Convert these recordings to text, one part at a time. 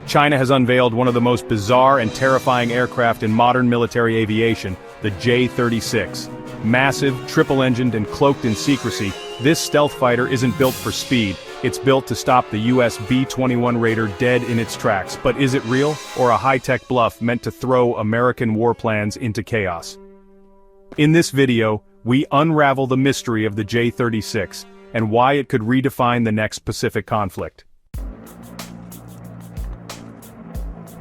China has unveiled one of the most bizarre and terrifying aircraft in modern military aviation, the J-36. Massive, triple-engined and cloaked in secrecy, this stealth fighter isn't built for speed, it's built to stop the US B-21 Raider dead in its tracks. But is it real, or a high-tech bluff meant to throw American war plans into chaos? In this video, we unravel the mystery of the J-36, and why it could redefine the next Pacific conflict.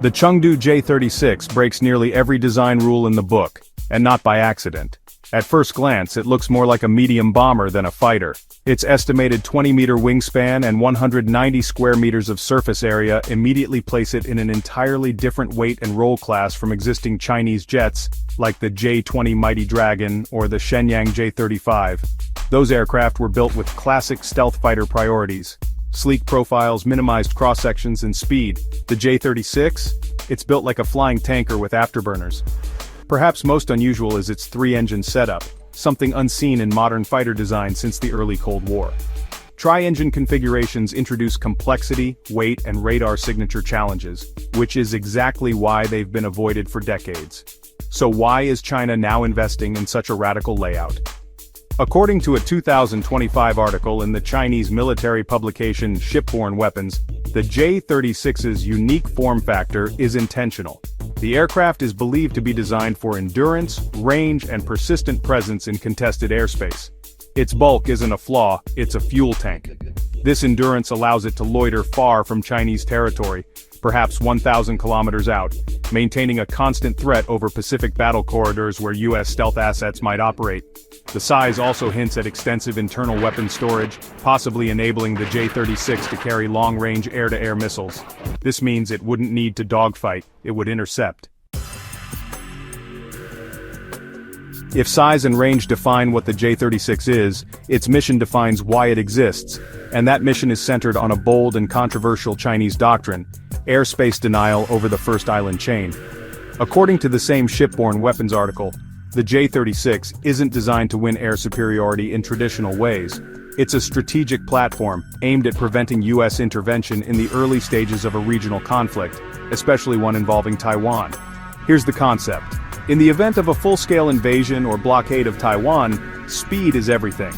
The Chengdu J-36 breaks nearly every design rule in the book, and not by accident. At first glance, it looks more like a medium bomber than a fighter. Its estimated 20-meter wingspan and 190 square meters of surface area immediately place it in an entirely different weight and role class from existing Chinese jets, like the J-20 Mighty Dragon or the Shenyang J-35. Those aircraft were built with classic stealth fighter priorities. Sleek profiles, minimized cross-sections, and speed. The J-36? It's built like a flying tanker with afterburners. Perhaps most unusual is its three-engine setup, something unseen in modern fighter design since the early Cold War. Tri-engine configurations introduce complexity, weight, and radar signature challenges, which is exactly why they've been avoided for decades. So why is China now investing in such a radical layout? According to a 2025 article in the Chinese military publication Shipborne Weapons, the J-36's unique form factor is intentional. The aircraft is believed to be designed for endurance, range, and persistent presence in contested airspace. Its bulk isn't a flaw, it's a fuel tank. This endurance allows it to loiter far from Chinese territory, perhaps 1,000 kilometers out, maintaining a constant threat over Pacific battle corridors where U.S. stealth assets might operate. The size also hints at extensive internal weapon storage, possibly enabling the J-36 to carry long-range air-to-air missiles. This means it wouldn't need to dogfight, it would intercept. If size and range define what the J-36 is, its mission defines why it exists, and that mission is centered on a bold and controversial Chinese doctrine: airspace denial over the first island chain. According to the same Shipborne Weapons article, the J-36 isn't designed to win air superiority in traditional ways. It's a strategic platform, aimed at preventing U.S. intervention in the early stages of a regional conflict, especially one involving Taiwan. Here's the concept. In the event of a full-scale invasion or blockade of Taiwan, speed is everything.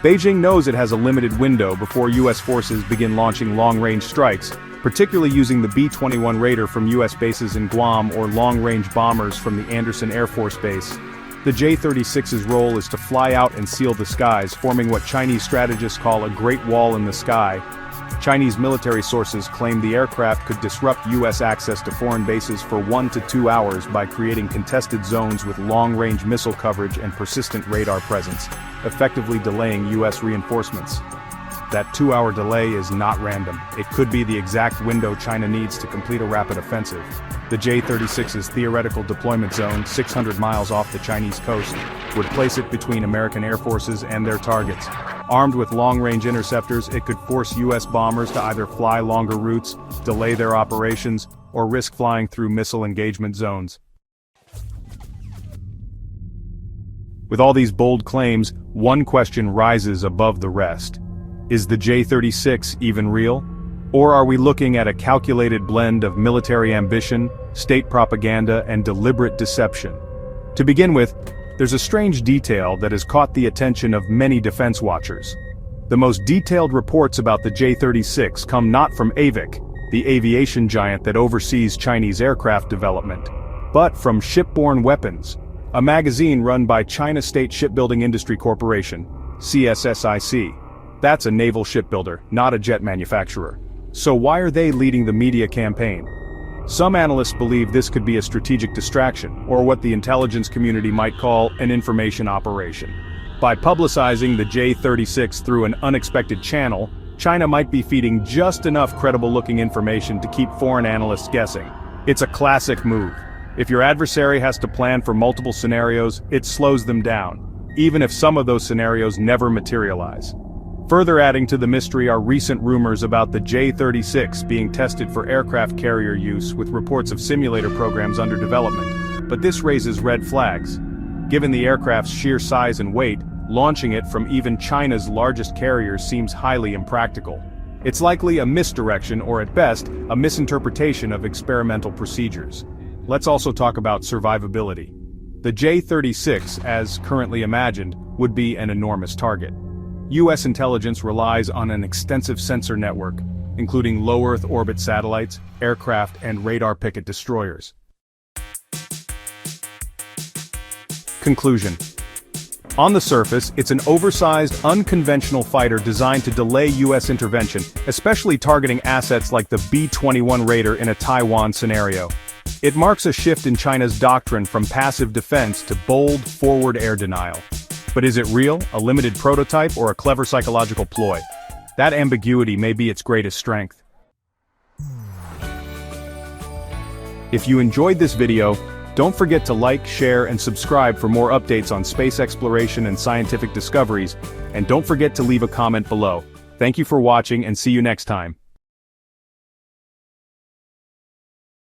Beijing knows it has a limited window before U.S. forces begin launching long-range strikes, particularly using the B-21 Raider from U.S. bases in Guam or long-range bombers from the Andersen Air Force Base. The J-36's role is to fly out and seal the skies, forming what Chinese strategists call a Great Wall in the sky. Chinese military sources claim the aircraft could disrupt U.S. access to foreign bases for 1 to 2 hours by creating contested zones with long-range missile coverage and persistent radar presence, effectively delaying U.S. reinforcements. That 2-hour delay is not random. It could be the exact window China needs to complete a rapid offensive. The J-36's theoretical deployment zone, 600 miles off the Chinese coast, would place it between American air forces and their targets. Armed with long-range interceptors, it could force U.S. bombers to either fly longer routes, delay their operations, or risk flying through missile engagement zones. With all these bold claims, one question rises above the rest. Is the J-36 even real? Or are we looking at a calculated blend of military ambition, state propaganda, and deliberate deception? To begin with, there's a strange detail that has caught the attention of many defense watchers. The most detailed reports about the J-36 come not from AVIC, the aviation giant that oversees Chinese aircraft development, but from Shipborne Weapons, a magazine run by China State Shipbuilding Industry Corporation, CSSIC. That's a naval shipbuilder, not a jet manufacturer. So why are they leading the media campaign? Some analysts believe this could be a strategic distraction, or what the intelligence community might call an information operation. By publicizing the J-36 through an unexpected channel, China might be feeding just enough credible-looking information to keep foreign analysts guessing. It's a classic move. If your adversary has to plan for multiple scenarios, it slows them down, even if some of those scenarios never materialize. Further adding to the mystery are recent rumors about the J-36 being tested for aircraft carrier use, with reports of simulator programs under development. But this raises red flags. Given the aircraft's sheer size and weight, launching it from even China's largest carriers seems highly impractical. It's likely a misdirection or at best, a misinterpretation of experimental procedures. Let's also talk about survivability. The J-36, as currently imagined, would be an enormous target. US intelligence relies on an extensive sensor network, including low Earth orbit satellites, aircraft, and radar picket destroyers. Conclusion. On the surface, it's an oversized, unconventional fighter designed to delay US intervention, especially targeting assets like the B-21 Raider in a Taiwan scenario. It marks a shift in China's doctrine from passive defense to bold, forward air denial. But is it real, a limited prototype, or a clever psychological ploy? That ambiguity may be its greatest strength. If you enjoyed this video, don't forget to like, share, and subscribe for more updates on space exploration and scientific discoveries, and don't forget to leave a comment below. Thank you for watching and see you next time.